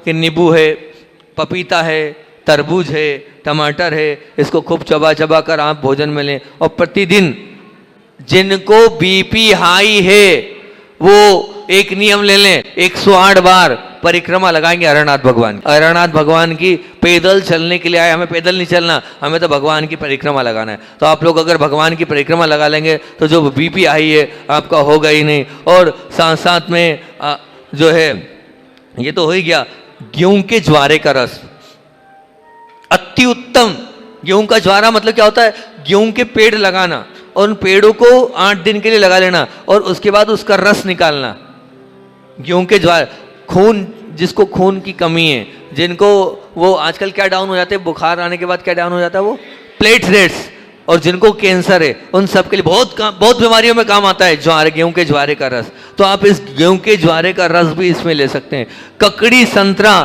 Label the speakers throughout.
Speaker 1: कि नींबू है, पपीता है, तरबूज है, टमाटर है, इसको खूब चबा चबा कर आप भोजन में लें। और प्रतिदिन जिनको बीपी हाई है वो एक नियम ले लें, 108 बार परिक्रमा लगाएंगे अरनाथ भगवान की। अरनाथ भगवान की पैदल चलने के लिए आए, हमें पैदल नहीं चलना, हमें तो भगवान की परिक्रमा लगाना है। तो आप लोग अगर भगवान की परिक्रमा लगा लेंगे तो जो बीपी हाई है आपका होगा ही नहीं। और साथ साथ में जो है ये तो हो ही गया, गेहूं के ज्वारे का रस अति उत्तम। गेहूं का ज्वारा मतलब क्या होता है? गेहूं के पेड़ लगाना और उन पेड़ों को 8 दिन के लिए लगा लेना और उसके बाद उसका रस निकालना। गेहूं के ज्वार, खून, जिसको खून की कमी है, जिनको वो आजकल क्या डाउन हो जाते हैं, बुखार आने के बाद क्या डाउन हो जाता है, वो प्लेटलेट्स, और जिनको कैंसर है उन सब के लिए बहुत बीमारियों में काम आता है ज्वारे, गेहूं के ज्वारे का रस। तो आप इस गेहूं के ज्वारे का रस भी इसमें ले सकते हैं। ककड़ी, संतरा,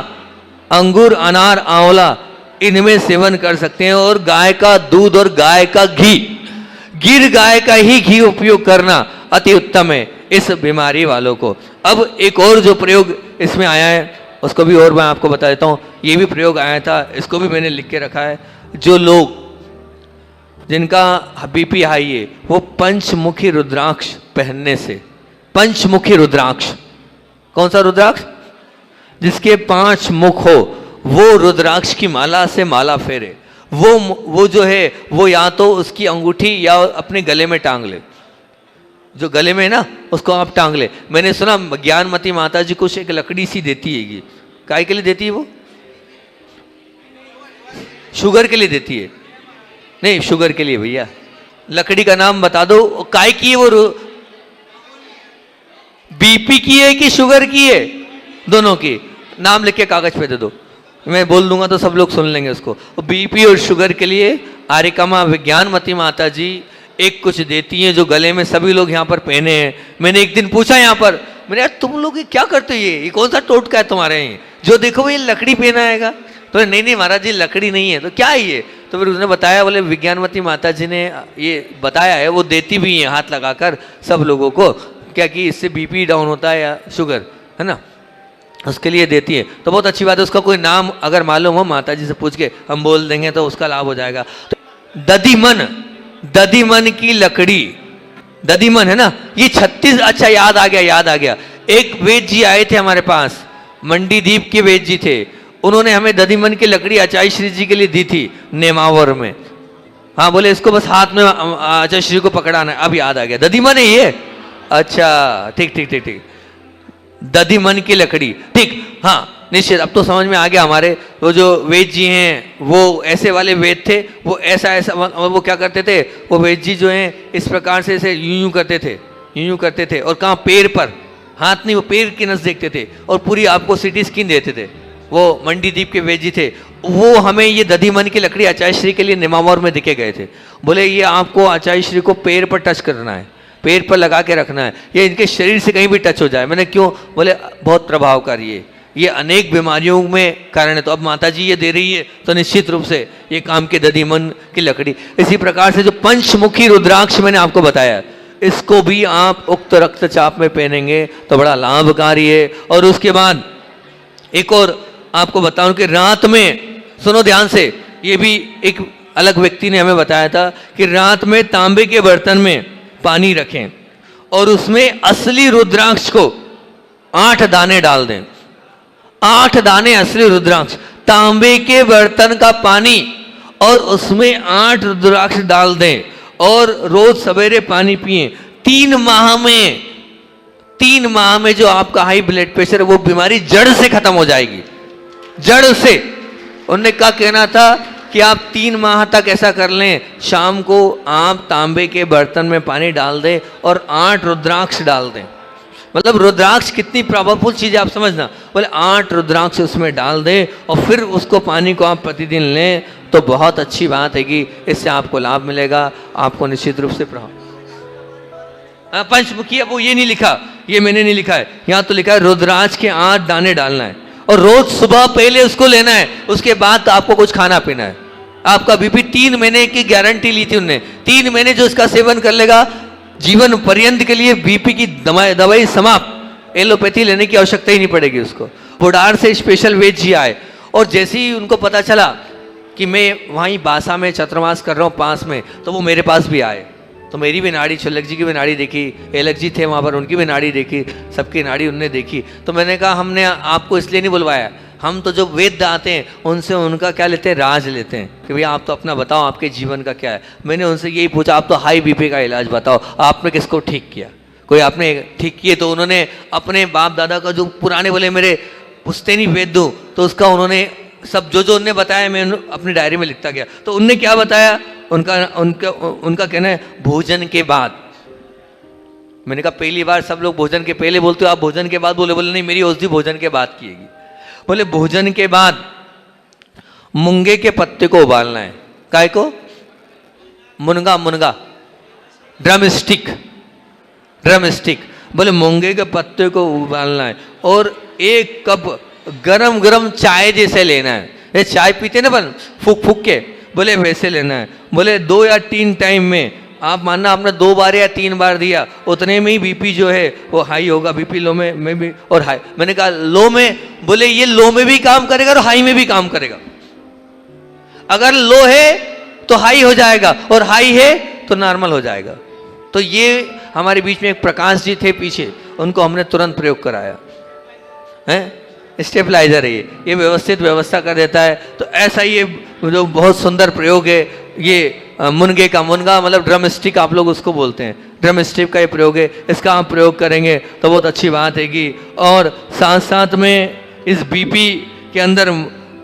Speaker 1: अंगूर, अनार, आंवला, इनमें सेवन कर सकते हैं। और गाय का दूध और गाय का घी, गिर गाय का ही घी उपयोग करना अति उत्तम है इस बीमारी वालों को। अब एक और जो प्रयोग इसमें आया है उसको भी और मैं आपको बता देता हूँ। ये भी प्रयोग आया था, इसको भी मैंने लिख के रखा है। जो लोग जिनका बीपी हाई है वो पंचमुखी रुद्राक्ष पहनने से, पंचमुखी रुद्राक्ष, कौन सा रुद्राक्ष? जिसके 5 मुख हो वो रुद्राक्ष की माला से माला फेरे। वो जो है वो या तो उसकी अंगूठी या अपने गले में टांग ले, जो गले में है ना उसको आप टांग ले। मैंने सुना ज्ञानमती माता जी कुछ एक लकड़ी सी देती है, काय के लिए देती है? वो शुगर के लिए देती है। नहीं, शुगर के लिए भैया, लकड़ी का नाम बता दो, काय की है वो? बीपी की है कि शुगर की है? दोनों की। नाम लिख के कागज पे दे दो, मैं बोल दूंगा तो सब लोग सुन लेंगे उसको। बीपी और शुगर के लिए आर्यकमा विज्ञानमती माता जी एक कुछ देती हैं जो गले में सभी लोग यहाँ पर पहने हैं। मैंने एक दिन पूछा यहाँ पर, मैंने यार तुम लोग ये क्या करते हो, ये कौन सा टोटका है तुम्हारे यहाँ, जो देखो ये लकड़ी पहना आएगा? तो नहीं नहीं महाराज जी लकड़ी नहीं है। तो क्या है ये? तो फिर उसने बताया, बोले विज्ञानमती माता जी ने ये बताया है, वो देती भी है हाथ लगाकर सब लोगों को, क्या कि इससे बीपी डाउन होता है या शुगर, है ना, उसके लिए देती है। तो बहुत अच्छी बात है। उसका कोई नाम अगर मालूम हो माता जी से पूछ के हम बोल देंगे तो उसका लाभ हो जाएगा। तो दधिमन, दधिमन की लकड़ी, दधिमन है ना, ये 36, अच्छा याद आ गया। एक वेद जी आए थे हमारे पास, मंडी द्वीप के वेद जी थे, उन्होंने हमें दधिमन की लकड़ी आचार्य श्री जी के लिए दी थी नेमावर में। हाँ, बोले इसको बस हाथ में आचार्य श्री को पकड़ाना है। अब याद आ गया, दधिमन है ये। अच्छा ठीक, दधिमन की लकड़ी, ठीक, हाँ निश्चित, अब तो समझ में आ गया। हमारे वो जो वेद जी हैं वो ऐसे वाले वेद थे, वो ऐसा वो क्या करते थे, वो वेद जी जो हैं इस प्रकार से ऐसे यूं करते थे और कहाँ पैर पर, हाथ नहीं, वो पैर की नस देखते थे और पूरी आपको सिटी स्किन देते थे। वो मंडी द्वीप के वेद जी थे, वो हमें ये दधिमन की लकड़ी आचार्य श्री के लिए नेमावर में दिखे गए थे। बोले ये आपको आचार्य श्री को पैर पर टच करना है, पैर पर लगा के रखना है, ये इनके शरीर से कहीं भी टच हो जाए। मैंने क्यों? बोले बहुत प्रभावकारी है, ये अनेक बीमारियों में कारण है। तो अब माता जी ये दे रही है तो निश्चित रूप से ये काम के दधिमन की लकड़ी। इसी प्रकार से जो पंचमुखी रुद्राक्ष मैंने आपको बताया, इसको भी आप उक्त रक्तचाप में पहनेंगे तो बड़ा लाभकारी है। और उसके बाद एक और आपको बताऊं कि रात में, सुनो ध्यान से, ये भी एक अलग व्यक्ति ने हमें बताया था कि रात में तांबे के बर्तन में पानी रखें और उसमें असली रुद्राक्ष को 8 दाने डाल दें। 8 दाने असली रुद्राक्ष, तांबे के बर्तन का पानी और उसमें 8 रुद्राक्ष डाल दें और रोज सवेरे पानी पिएं। 3 माह में जो आपका हाई ब्लड प्रेशर है वो बीमारी जड़ से खत्म हो जाएगी, जड़ से। उन्होंने क्या कहना था कि आप 3 माह तक ऐसा कर लें, शाम को आप तांबे के बर्तन में पानी डाल दें और 8 रुद्राक्ष डाल दें। मतलब रुद्राक्ष कितनी पावरफुल चीज़ है आप समझना। बोले 8 रुद्राक्ष उसमें डाल दें और फिर उसको पानी को आप प्रतिदिन लें तो बहुत अच्छी बात है कि इससे आपको लाभ मिलेगा, आपको निश्चित रूप से प्रभाव। पंचमुखी, वो ये नहीं लिखा, ये मैंने नहीं लिखा है, यहाँ तो लिखा है रुद्राक्ष के 8 दाने डालना है और रोज सुबह पहले उसको लेना है, उसके बाद आपको कुछ खाना पीना है। आपका बीपी 3 महीने की गारंटी ली थी उनने, 3 महीने जो इसका सेवन कर लेगा जीवन पर्यंत के लिए बीपी की दवाई समाप्त, एलोपैथी लेने की आवश्यकता ही नहीं पड़ेगी उसको। बुढ़ार से स्पेशल वेद जी आए, और जैसे ही उनको पता चला कि मैं वहीं बासा में चतुर्मास कर रहा हूँ पास में, तो वो मेरे पास भी आए। तो मेरी भी नाड़ी, छुल्लक जी की भी नाड़ी देखी, एलक जी थे वहाँ पर, उनकी भी नाड़ी देखी, सबकी नाड़ी उनने देखी। तो मैंने कहा हमने आपको इसलिए नहीं बुलवाया, हम तो जो वेद आते हैं उनसे उनका क्या लेते हैं, राज लेते हैं कि भैया आप तो अपना बताओ, आपके जीवन का क्या है। मैंने उनसे यही पूछा, आप तो हाई बीपी का इलाज बताओ, आपने किसको ठीक किया, कोई आपने ठीक किए? तो उन्होंने अपने बाप दादा का जो पुराने बोले मेरे पुश्तैनी वेद दूँ, तो उसका उन्होंने सब जो उनने बताया मैं अपनी डायरी में लिखता गया। तो उनने क्या बताया, उनका कहना है भोजन के बाद। मैंने कहा पहली बार सब लोग भोजन के पहले बोलते हो, आप भोजन के बाद बोले नहीं मेरी औषधि भोजन के बाद किएगी। बोले भोजन के बाद मूंगे के पत्ते को उबालना है। काय को? मुनगा, ड्रम स्टिक। बोले मूंगे के पत्ते को उबालना है और 1 कप गरम गरम चाय जैसे लेना है। ये चाय पीते ना अपन फूक के, बोले वैसे लेना है। बोले 2 या 3 टाइम में, आप मानना आपने 2 बार या 3 बार दिया, उतने में ही बीपी जो है वो हाई होगा। बीपी लो में भी और हाई। मैंने कहा लो में, बोले ये लो में भी काम करेगा और हाई में भी काम करेगा। अगर लो है तो हाई हो जाएगा और हाई है तो नॉर्मल हो जाएगा। तो ये हमारे बीच में एक प्रकाश जी थे पीछे, उनको हमने तुरंत प्रयोग कराया है। स्टेबलाइजर है ये व्यवस्थित व्यवस्था कर देता है। तो ऐसा ये जो बहुत सुंदर प्रयोग है, ये मुनगा मतलब ड्रम स्टिक आप लोग उसको बोलते हैं, ड्रम स्टिक का ये प्रयोग है। इसका आप प्रयोग करेंगे तो बहुत अच्छी बात है कि, और साथ साथ में इस बीपी के अंदर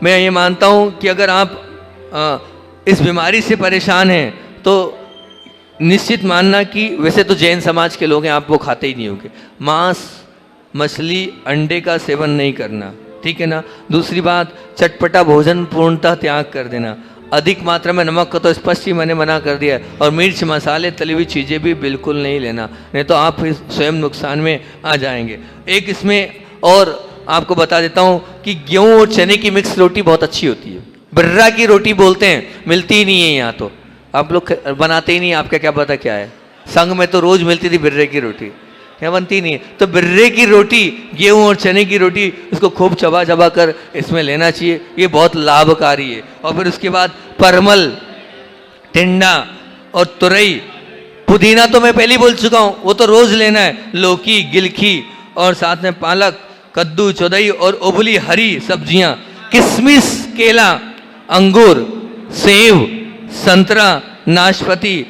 Speaker 1: मैं ये मानता हूँ कि अगर आप इस बीमारी से परेशान हैं तो निश्चित मानना कि वैसे तो जैन समाज के लोग हैं, आप वो खाते ही नहीं होंगे। मांस, मछली, अंडे का सेवन नहीं करना, ठीक है ना। दूसरी बात, चटपटा भोजन पूर्णतः त्याग कर देना। अधिक मात्रा में नमक का तो स्पष्ट ही मैंने मना कर दिया है, और मिर्च, मसाले, तली हुई चीज़ें भी बिल्कुल नहीं लेना, नहीं तो आप स्वयं नुकसान में आ जाएंगे। एक इसमें और आपको बता देता हूँ कि गेहूँ और चने की मिक्स रोटी बहुत अच्छी होती है। बिर्रा की रोटी बोलते हैं, मिलती ही नहीं है यहाँ, तो आप लोग बनाते ही नहीं, आपका क्या पता क्या है। संग में तो रोज़ मिलती थी बिर्रे की रोटी, क्या बनती नहीं है। तो बिर्रे की रोटी, गेहूं और चने की रोटी, इसको खूब चबा कर इसमें लेना चाहिए, ये बहुत लाभकारी है। और फिर उसके बाद परमल, टिंडा और तुरई, पुदीना तो मैं पहले ही बोल चुका हूँ, वो तो रोज लेना है। लौकी, गिलकी और साथ में पालक, कद्दू, चौदई और उबली हरी सब्जियां, किशमिश, केला, अंगूर, सेब, संतरा, नाशपाती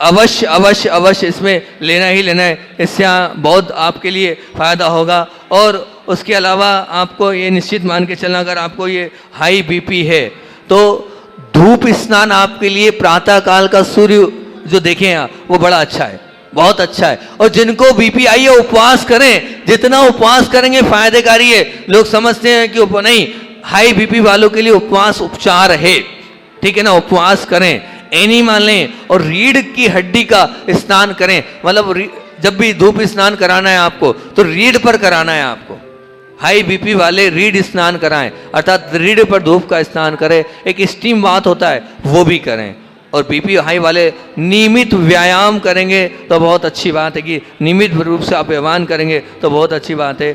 Speaker 1: अवश्य इसमें लेना ही लेना है। इससे बहुत आपके लिए फ़ायदा होगा। और उसके अलावा आपको ये निश्चित मान के चलना, अगर आपको ये हाई बीपी है तो धूप स्नान आपके लिए प्रातः काल का सूर्य जो देखें आप, वो बड़ा अच्छा है, बहुत अच्छा है। और जिनको बीपी आई है उपवास करें, जितना उपवास करेंगे फायदेकारी है। लोग समझते हैं कि नहीं, हाई बीपी वालों के लिए उपवास उपचार है, ठीक है ना। उपवास करें, एनी मान लें, और रीढ़ की हड्डी का स्नान करें। मतलब जब भी धूप स्नान कराना है आपको तो रीढ़ पर कराना है आपको। हाई बीपी वाले रीढ़ स्नान कराएं, अर्थात रीढ़ पर धूप का स्नान करें। एक स्टीम बाथ होता है वो भी करें। और बीपी हाई वाले नियमित व्यायाम करेंगे तो बहुत अच्छी बात है, कि नियमित रूप से आप व्यायाम करेंगे तो बहुत अच्छी बात है।